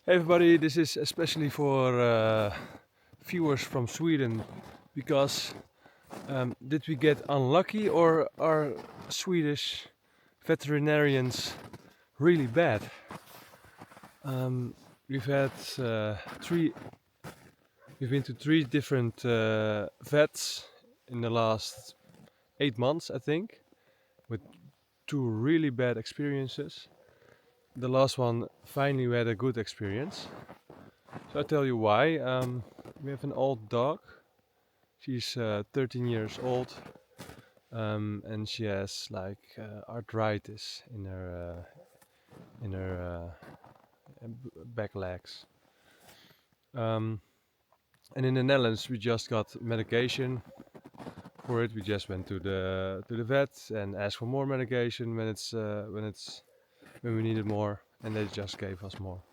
Hey everybody, this is especially for viewers from Sweden because did we get unlucky or are Swedish veterinarians really bad? We've had we've been to three different vets in the last 8 months, I think, with two really bad experiences. The last one finally we had a good experience. So I'll tell you why. We have an old dog. She's 13 years old, and she has like arthritis in her back legs. And in the Netherlands, we just got medication for it. We just went to the vet and asked for more medication when we needed more, and they just gave us more.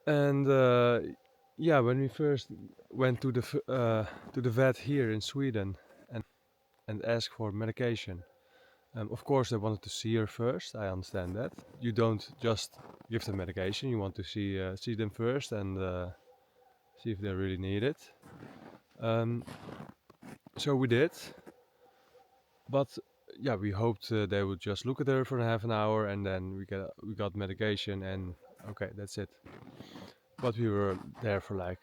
And yeah, when we first went to the vet here in Sweden and asked for medication, of course they wanted to see her first. I understand that. You don't just give them medication. You want to see them first and see if they really need it. So we did, but yeah, we hoped they would just look at her for half an hour and then we got medication and okay, that's it. But we were there for like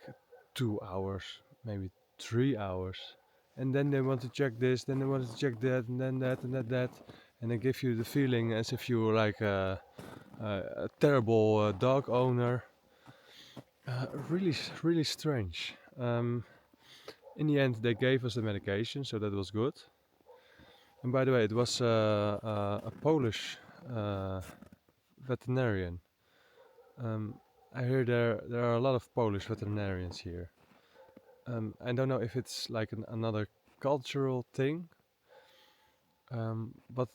2 hours, maybe 3 hours. And then they want to check this, then they want to check that, and then that, and that. And they give you the feeling as if you were like a terrible dog owner. Really, really strange. In the end, they gave us the medication, so that was good. And by the way, it was a Polish veterinarian. I hear there are a lot of Polish veterinarians here. I don't know if it's like another cultural thing, but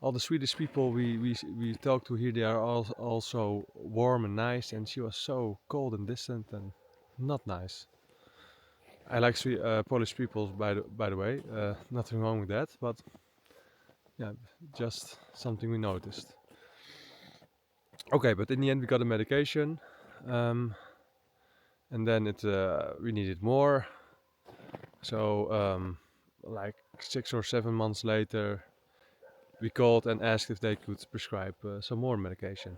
all the Swedish people we talk to here, they are also warm and nice, and she was so cold and distant and not nice. I like Polish people, by the way, nothing wrong with that, but yeah, just something we noticed. Okay, but in the end we got a medication, and then we needed more. So like 6 or 7 months later, we called and asked if they could prescribe some more medication.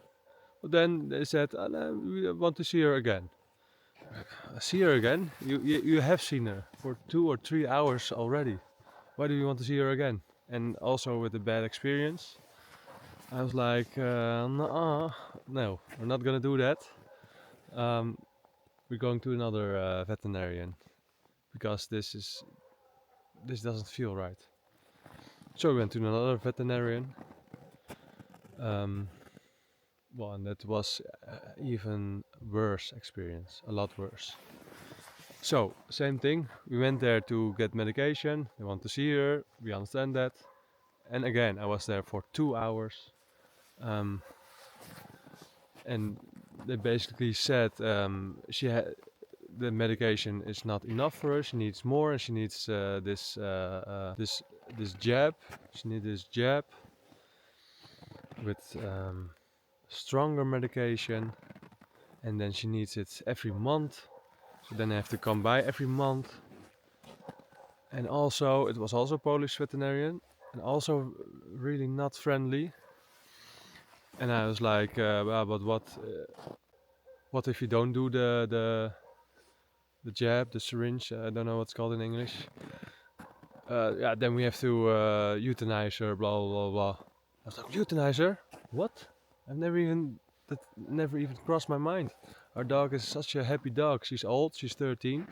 But then they said, no, we want to see her again. See her again? You have seen her for 2 or 3 hours already. Why do you want to see her again? And also with a bad experience. I was like, no, we're not gonna do that. We're going to another veterinarian because this doesn't feel right. So we went to another veterinarian. Well, and that was even worse experience, a lot worse. So same thing. We went there to get medication. They want to see her. We understand that. And again, I was there for 2 hours, and they basically said the medication is not enough for her. She needs more, and she needs this jab. She needs this jab with stronger medication, and then she needs it every month. So then I have to come by every month. And also, it was also Polish veterinarian, and also really not friendly. And I was like, well, but what if you don't do the jab, the syringe? I don't know what's called in English. Yeah, then we have to euthanize her. Blah blah blah. I was like, euthanize her? What? That never even crossed my mind. Our dog is such a happy dog. She's old. She's 13.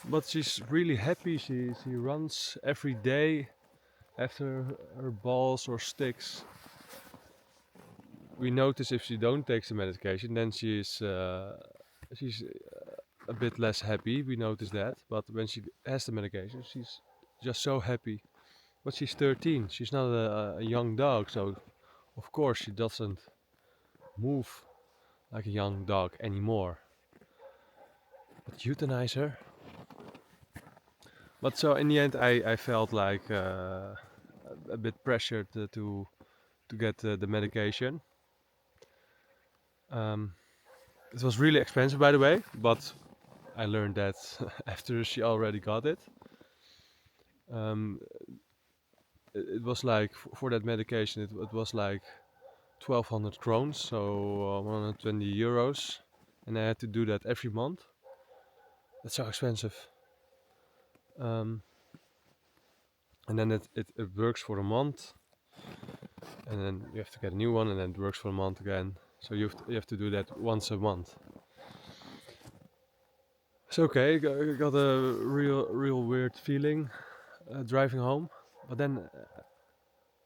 But she's really happy. She runs every day after her balls or sticks. We notice if she don't take the medication, then she's a bit less happy. We notice that. But when she has the medication, she's just so happy. But she's 13. She's not a young dog, so of course she doesn't move like a young dog anymore. But euthanize her. But so in the end, I felt like a bit pressured to get the medication. Um, it was really expensive, by the way, but I learned that after she already got it. Um, it was like for that medication, it was like 1200 krones, so 120 euros, and I had to do that every month. That's so expensive. Um, and then it works for a month, and then you have to get a new one, and then it works for a month again. So you have to do that once a month. It's okay. Got a real weird feeling driving home, but then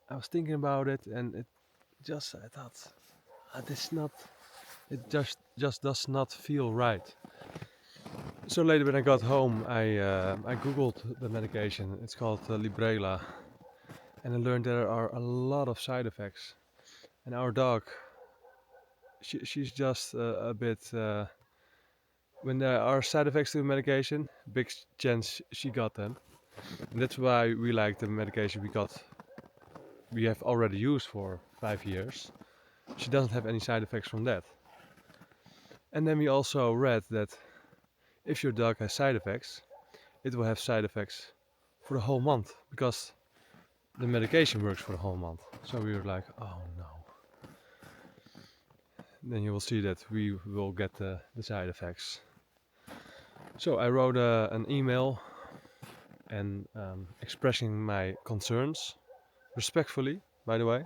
I was thinking about it, and I thought, this not. It just does not feel right. So later when I got home, I googled the medication. It's called Librela, and I learned there are a lot of side effects. And our dog, she's just a bit. When there are side effects to the medication, big chance she got them. And that's why we like the medication we have already used for 5 years. She doesn't have any side effects from that. And then we also read that if your dog has side effects, it will have side effects for the whole month because the medication works for the whole month. So we were like, oh no. Then you will see that we will get the side effects. So I wrote an email and expressing my concerns, respectfully, by the way.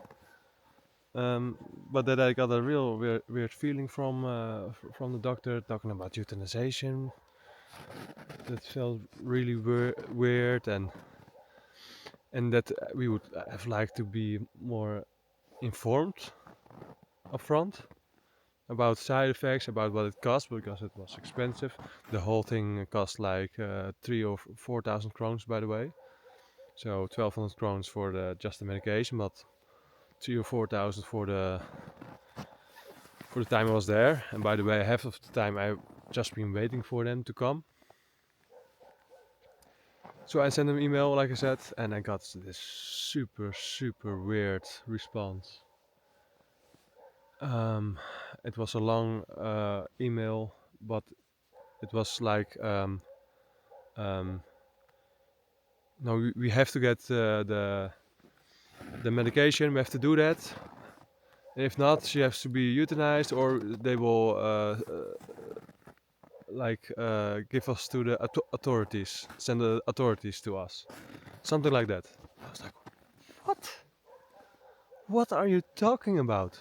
But that I got a real weird feeling from the doctor talking about euthanization. That felt really weird, and that we would have liked to be more informed upfront about side effects, about what it cost, because it was expensive. The whole thing cost like 3 or 4,000 krones, by the way. So 1,200 krones for just the medication, but 3 or 4,000 for the time I was there. And by the way, half of the time I just been waiting for them to come. So I sent them an email, like I said, and I got this super weird response. It was a long email, but it was like, no, we have to get the medication. We have to do that. And if not, she has to be euthanized, or they will give us to the authorities, send the authorities to us, something like that. I was like, what? What are you talking about?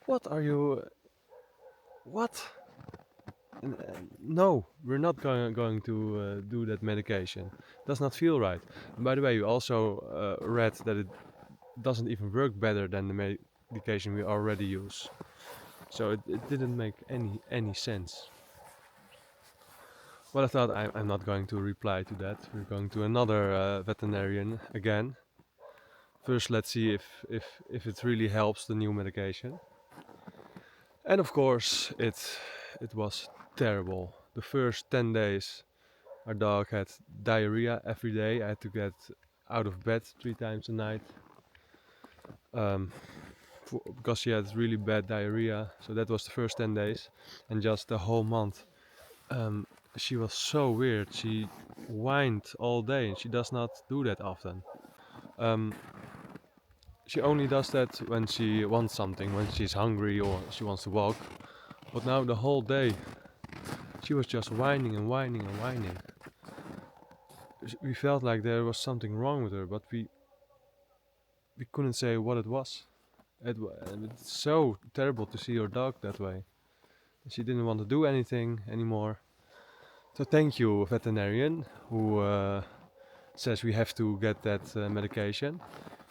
What are you? What? No, we're not going to do that medication. Does not feel right. And by the way, you also read that it doesn't even work better than the medication we already use. So it didn't make any sense. Well, I thought I'm not going to reply to that. We're going to another veterinarian again. First, let's see if it really helps the new medication. And of course, it was terrible. The first 10 days, our dog had diarrhea every day. I had to get out of bed 3 times a night because she had really bad diarrhea. So that was the first 10 days, and just the whole month. She was so weird. She whined all day, and she does not do that often. She only does that when she wants something, when she's hungry or she wants to walk. But now the whole day, she was just whining and whining and whining. We felt like there was something wrong with her, but we couldn't say what it was. It's so terrible to see your dog that way. She didn't want to do anything anymore. So thank you, veterinarian, who says we have to get that medication.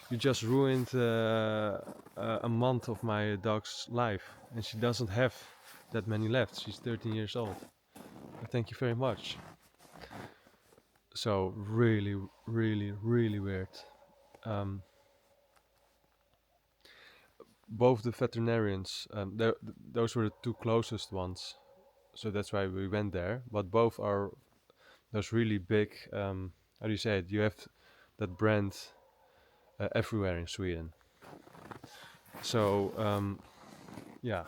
You just ruined a month of my dog's life, and she doesn't have that many left. She's 13 years old. Thank you very much. So really weird. Um, both the veterinarians, those were the two closest ones, so that's why we went there. But both are those really big. How do you say it? You have that brand everywhere in Sweden. So yeah,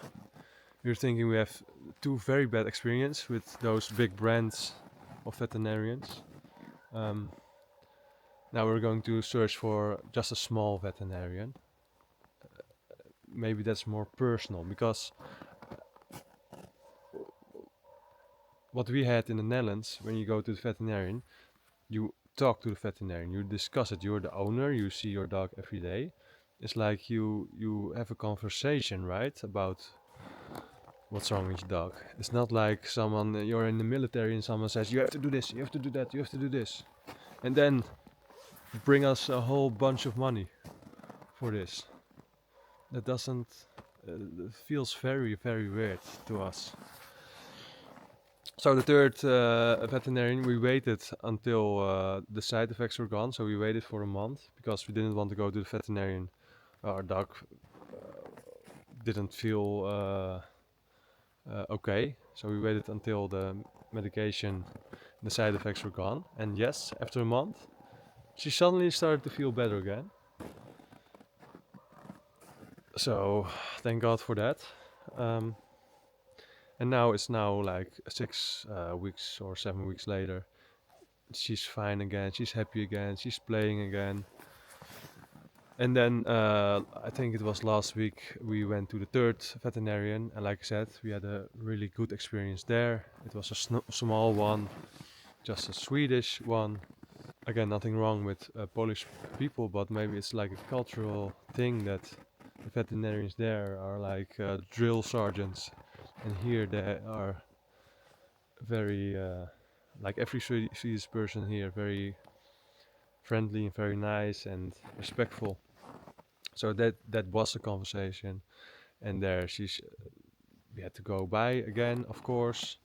we're thinking we have two very bad experience with those big brands of veterinarians. Um, Now we're going to search for just a small veterinarian. Maybe that's more personal, because what we had in the Netherlands, when you go to the veterinarian, you talk to the veterinarian, you discuss it. You're the owner, you see your dog every day. It's like you have a conversation, right, about what's wrong with your dog. It's not like someone, you're in the military and someone says you have to do this, you have to do that, you have to do this, and then bring us a whole bunch of money for this. That doesn't it feels very, very weird to us. So the third veterinarian, we waited until the side effects were gone. So we waited for a month because we didn't want to go to the veterinarian. Our dog didn't feel okay. So we waited until the medication, the side effects were gone. And yes, after a month, she suddenly started to feel better again. So thank God for that. Um, and now it's now like 6 weeks or 7 weeks later. She's fine again. She's happy again. She's playing again. And then I think it was last week we went to the third veterinarian, and like I said, we had a really good experience there. It was a small one, just a Swedish one. Again, nothing wrong with Polish people, but maybe it's like a cultural thing that the veterinarians there are like drill sergeants, and here they are very, like every Swedish person here, very friendly and very nice and respectful. So that was a conversation, and there we had to go by again, of course.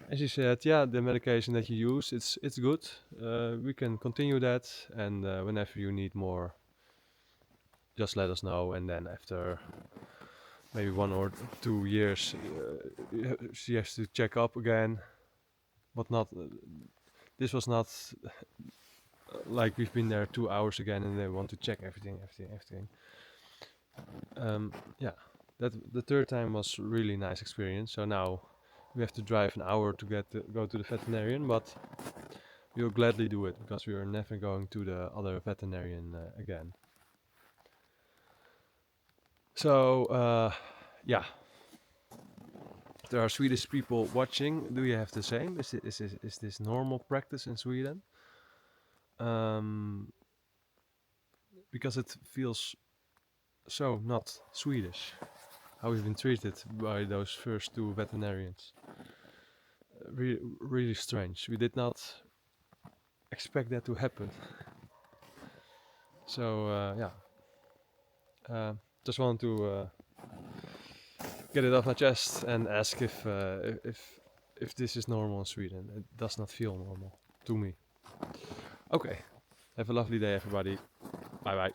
And she said, "Yeah, the medication that you use, it's good. We can continue that, and whenever you need more, just let us know." And then after maybe 1 or 2 years, she has to check up again, but not. This was not like we've been there 2 hours again, and they want to check everything. Yeah, that the third time was really nice experience. So now we have to drive an hour to go to the veterinarian, but we'll gladly do it because we are never going to the other veterinarian again. So yeah, if there are Swedish people watching, do you have the same? Is this normal practice in Sweden? Um, because it feels so not Swedish. How we've been treated by those first two veterinarians. Really strange. We did not expect that to happen. So yeah, just wanted to get it off my chest and ask if this is normal in Sweden. It does not feel normal to me. Okay, have a lovely day, everybody. Bye bye.